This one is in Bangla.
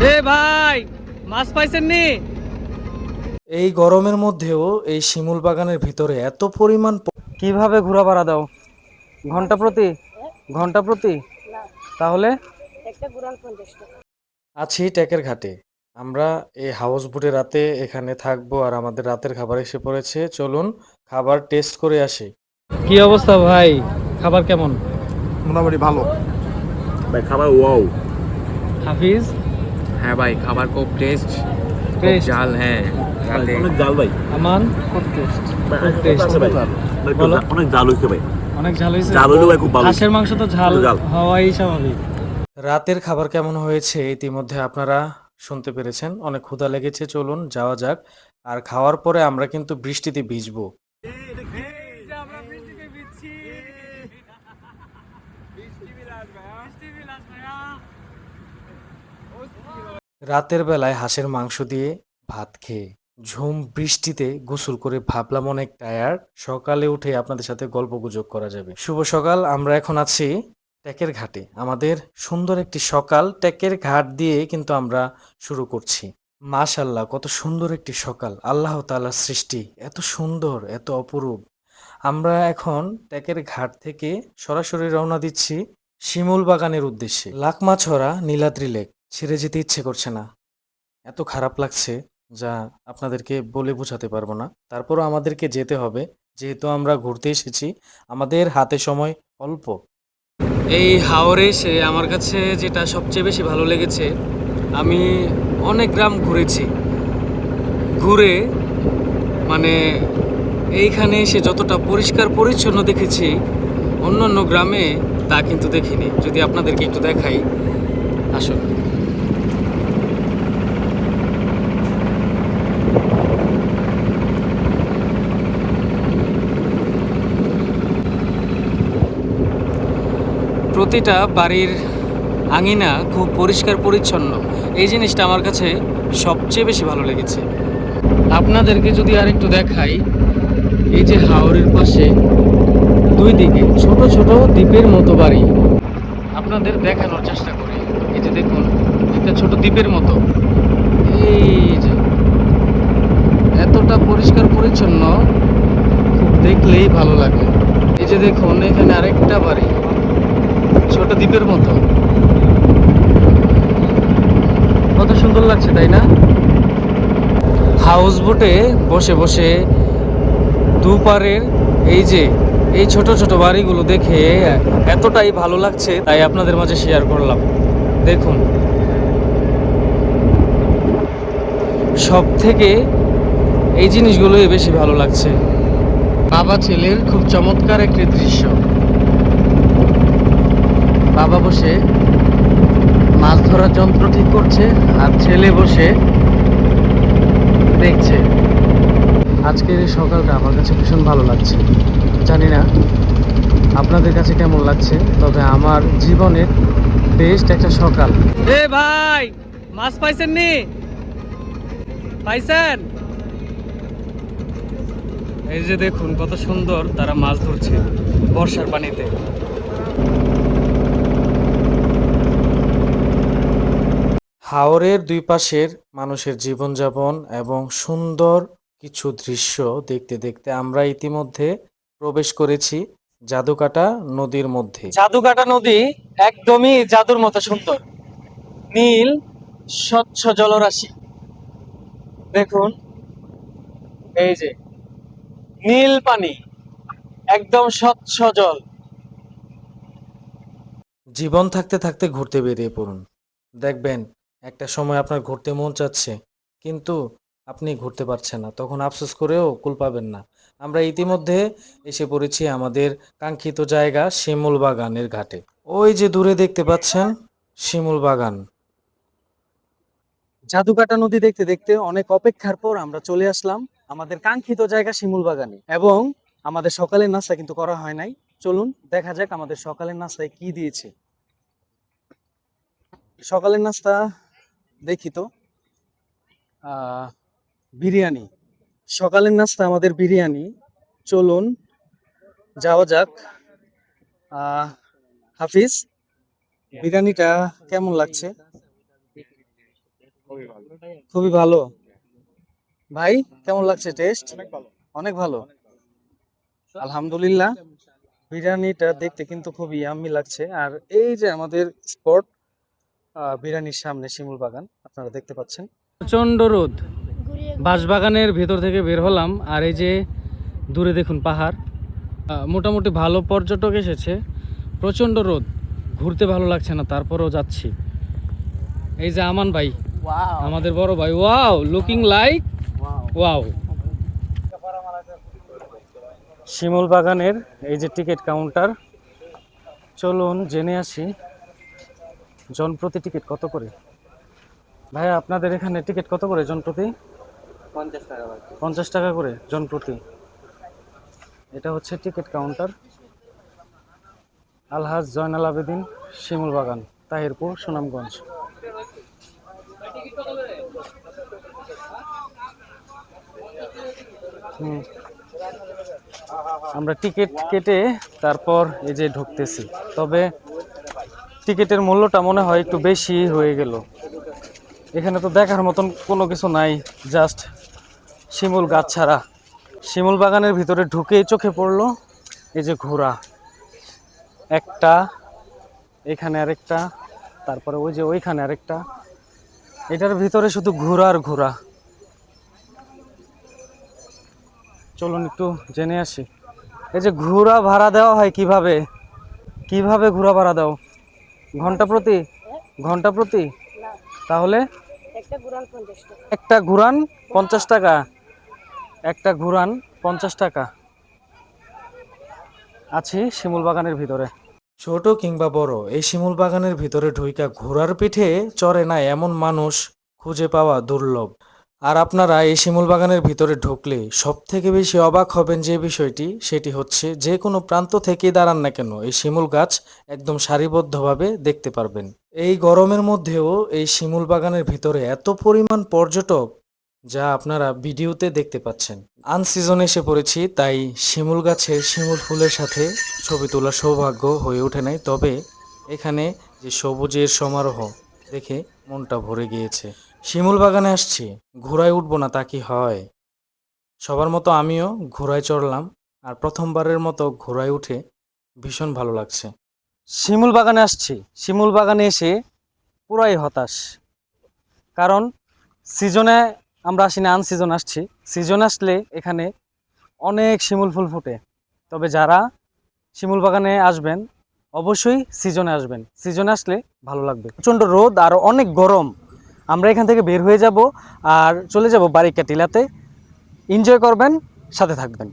এ ভাই, মাছ পাইছেন নি? এই গরমের মধ্যেও এই শিমুল বাগানের ভিতরে এত পরিমাণ কিভাবে ঘোরা ভাড়া দাও? ঘন্টা প্রতি? ঘন্টা প্রতি? তাহলে আছি ট্যাকের ঘাটে। আমরা এই হাউস বোটে রাতে এখানে থাকবো আর আমাদের রাতের খাবার এসে পড়েছে। চলুন খাবার টেস্ট করে আসি। কি অবস্থা ভাই? খাবার কেমন? মোটামুটি ভালো ভাই, খাবার ওয়াও। হাফিজ হ্যাঁ ভাই, খাবার খুব টেস্ট, খুব টেস্ট জাল। হ্যাঁ, রাতে অনেক জাল ভাই। আমান খুব টেস্ট। খুব টেস্ট টেস্ট। আছে ভাই। বলো। অনেক জাল হয়েছে ভাই। অনেক ঝাল হয়েছে। জাল হলেও ভাই খুব ভালো হয়েছে। হাঁসের মাংস তো ঝাল জাল। হওয়াই স্বাভাবিক। রাতের খাবার কেমন হয়েছে ইতিমধ্যে আপনারা শুনতে পেরেছেন। অনেক ক্ষুধা লেগেছে, চলুন যাওয়া যাক। আর খাওয়ার পরে আমরা কিন্তু বৃষ্টিতে ভিজবো। রাতের বেলায় হাঁসের মাংস দিয়ে ভাত খেয়ে ঝুম বৃষ্টিতে গোসল করে ভাবলাম অনেক টায়ার্ড, সকালে উঠে আপনাদের সাথে গল্পগুজব করা যাবে। শুভ সকাল। আমরা এখন আছি ট্যাকের ঘাটে। আমাদের সুন্দর একটি সকাল ট্যাকের ঘাট দিয়ে কিন্তু আমরা শুরু করছি। মাশাল্লাহ, কত সুন্দর একটি সকাল! আল্লাহ তাআলার সৃষ্টি এত সুন্দর, এত অপরূপ। আমরা এখন ট্যাকের ঘাট থেকে সরাসরি রওনা দিচ্ছি শিমুল বাগানের উদ্দেশ্যে। লাকমাছড়া নীলাদ্রি লেক ছেড়ে যেতে ইচ্ছে করছে না, এত খারাপ লাগছে যা আপনাদেরকে বলে বোঝাতে পারবো না। তারপরও আমাদেরকে যেতে হবে, যেহেতু আমরা ঘুরতে এসেছি, আমাদের হাতে সময় অল্প। এই হাওরে এসে আমার কাছে যেটা সবচেয়ে বেশি ভালো লেগেছে, আমি অনেক গ্রাম ঘুরেছি। ঘুরে মানে এইখানে এসে যতটা পরিষ্কার পরিচ্ছন্ন দেখেছি অন্যান্য গ্রামে তা কিন্তু দেখিনি। যদি আপনাদেরকে একটু দেখাই, আসুন। প্রতিটা বাড়ির আঙিনা খুব পরিষ্কার পরিচ্ছন্ন। এই জিনিসটা আমার কাছে সবচেয়ে বেশি ভালো লেগেছে। আপনাদেরকে যদি আরেকটু দেখাই, এই যে হাওরের পাশে দুই দিকে ছোট ছোট দ্বীপের মতো বাড়ি, আপনাদের দেখানোর চেষ্টা করি। এই যে দেখুন, একটা ছোট দ্বীপের মতো। এই যে এতটা পরিষ্কার পরিচ্ছন্ন, খুব দেখলেই ভালো লাগে। এই যে দেখুন, এখানে আরেকটা বাড়ি ছোট দ্বীপের মতো। কত সুন্দর লাগছে, তাই না? হাউস বোটে বসে বসে দুপারের এই যে এই ছোট ছোট বাড়িগুলো দেখে এতটাই ভালো লাগছে, তাই আপনাদের মাঝে শেয়ার করলাম। দেখুন, সব থেকে এই জিনিসগুলোই বেশি ভালো লাগছে। বাবা ছেলের খুব চমৎকার একটি দৃশ্য। বাবা বসে মাছ ধরার যন্ত্র ঠিক করছে আর ছেলে বসে দেখছে। আজকের এই সকালটা আমার কাছে ভীষণ ভালো লাগছে। জানি না আপনাদের কাছে কেমন লাগছে, তবে আমার জীবনের বেস্ট একটা সকাল। এ ভাই, মাছ পাইছেন নি? পাইছেন? এই যে দেখুন কত সুন্দর তারা মাছ ধরছে বর্ষার পানিতে। হাওরের দুই পাশের মানুষের জীবনযাপন এবং সুন্দর কিছু দৃশ্য দেখতে দেখতে আমরা ইতিমধ্যে প্রবেশ করেছি জাদুকাটা নদীর মধ্যে। জাদুকাটা নদী একদমই জাদুর মতো সুন্দর। নীল স্বচ্ছ জলরাশি দেখুন, এই যে নীল পানি, একদম স্বচ্ছ জল। জীবন থাকতে থাকতে ঘুরতে বেরিয়ে পড়ুন, দেখবেন একটা সময় আপনার ঘুরতে মন চাচ্ছে কিন্তু আপনি ঘুরতে পারছেন না, তখন আফসোস করেও কুল পাবেন না। আমরা ইতিমধ্যে এসে পড়েছি আমাদের কাঙ্ক্ষিত জায়গা শিমুল বাগানের ঘাটে। ওই যে দূরে দেখতে পাচ্ছেন শিমুল বাগান। জাদুকাটা নদী দেখতে দেখতে অনেক অপেক্ষার পর আমরা চলে আসলাম আমাদের কাঙ্ক্ষিত জায়গা শিমুল বাগানে। এবং আমাদের সকালের নাস্তা কিন্তু করা হয় নাই। চলুন দেখা যাক আমাদের সকালের নাস্তায় কি দিয়েছে। সকালের নাস্তা দেখি তো। বিরিয়ানি। সকালের নাস্তা আমাদের বিরিয়ানি। চলুন যাওয়া যাক। হাফিজ, বিরিয়ানিটা কেমন লাগছে? খুবই ভালো। ভাই কেমন লাগছে টেস্ট? অনেক ভালো। আলহামদুলিল্লাহ। বিরিয়ানিটা দেখতে কিন্তু খুবই ইয়াম্মি লাগছে। আর এই যে আমাদের স্পট বিরিয়ানির সামনে শিমুল বাগান আপনারা দেখতে পাচ্ছেন। প্রচন্ড রোদ, বাঁশবাগানের ভেতর থেকে বের হলাম আর এই যে দূরে দেখুন পাহাড়। মোটামুটি ভালো পর্যটক এসেছে, প্রচন্ড রোদ, ঘুরতে ভালো লাগছে না, তারপরেও যাচ্ছি। এই যে আমান ভাই, আমাদের বড় ভাই, ওয়াও লুকিং লাইক ওয়াও। শিমুল বাগানের এই যে টিকিট কাউন্টার, চলুন জেনে আসি জনপ্রতি টিকিট কত করে। ভাইয়া আপনাদের এখানে টিকিট কত করে জনপ্রতি? 50 টাকা ভাই। 50 টাকা করে জনপ্রতি। এটা হচ্ছে টিকিট কাউন্টার, আলহাজ জয়নাল আবেদিন শিমুল বাগান, তাহিরপুর, সুনামগঞ্জ। আমরা টিকিট কেটে তারপর এই যে ঢুকতেছি, তবে টিকিটের মূল্যটা মনে হয় একটু বেশি হয়ে গেল। এখানে তো দেখার মতন কোনো কিছু নাই, জাস্ট শিমুল গাছ ছাড়া। শিমুল বাগানের ভিতরে ঢুকেই চোখে পড়লো এই যে ঘোড়া, একটা এখানে আরেকটা, তারপরে ওই যে ওইখানে আরেকটা। এটার ভিতরে শুধু ঘোড়া আর ঘোড়া। চলুন একটু জেনে আসি। এই যে ঘোড়া ভাড়া দেওয়া হয় কিভাবে, কিভাবে ঘোড়া ভাড়া দাও? ঘন্টা প্রতি? ঘন্টা প্রতি? তাহলে একটা ঘুরান 50 টাকা, একটা ঘুরান 50 টাকা। আছি শিমুল বাগানের ভিতরে। ছোট কিংবা বড়, এই শিমুল বাগানের ভিতরে ঢুইকা ঘোড়ার পিঠে চড়ে না এমন মানুষ খুঁজে পাওয়া দুর্লভ। আর আপনারা এই শিমুল বাগানের ভিতরে ঢুকলে সব থেকে বেশি অবাক হবেন যে বিষয়টি, সেটি হচ্ছে যে কোনো প্রান্ত থেকেই দাঁড়ান না কেন এই শিমুল গাছ একদম সারিবদ্ধভাবে দেখতে পারবেন। এই গরমের মধ্যেও এই শিমুল বাগানের ভিতরে এত পরিমাণ পর্যটক, যা আপনারা ভিডিওতে দেখতে পাচ্ছেন। আনসিজনে এসে পড়েছি, তাই শিমুল গাছের শিমুল ফুলের সাথে ছবি তোলার সৌভাগ্য হয়ে ওঠে নাই, তবে এখানে যে সবুজের সমারোহ দেখে মনটা ভরে গিয়েছে। শিমুল বাগানে আসছি, ঘোড়ায় উঠবো না তা কি হয়? সবার মতো আমিও ঘোড়ায় চড়লাম, আর প্রথমবারের মতো ঘোড়ায় উঠে ভীষণ ভালো লাগছে। শিমুল বাগানে আসছি, শিমুল বাগানে এসে পুরাই হতাশ। কারণ সিজনে আমরা আসি না, আনসিজন আসছি। সিজন আসলে এখানে অনেক শিমুল ফুল ফুটে, তবে যারা শিমুল বাগানে আসবেন অবশ্যই সিজনে আসবেন, সিজনে আসলে ভালো লাগবে। প্রচণ্ড রোদ আর অনেক গরম। আমরা এখান থেকে বের হয়ে যাব আর চলে যাব বারিকা টিলাতে। এনজয় করবেন, সাথে থাকবেন।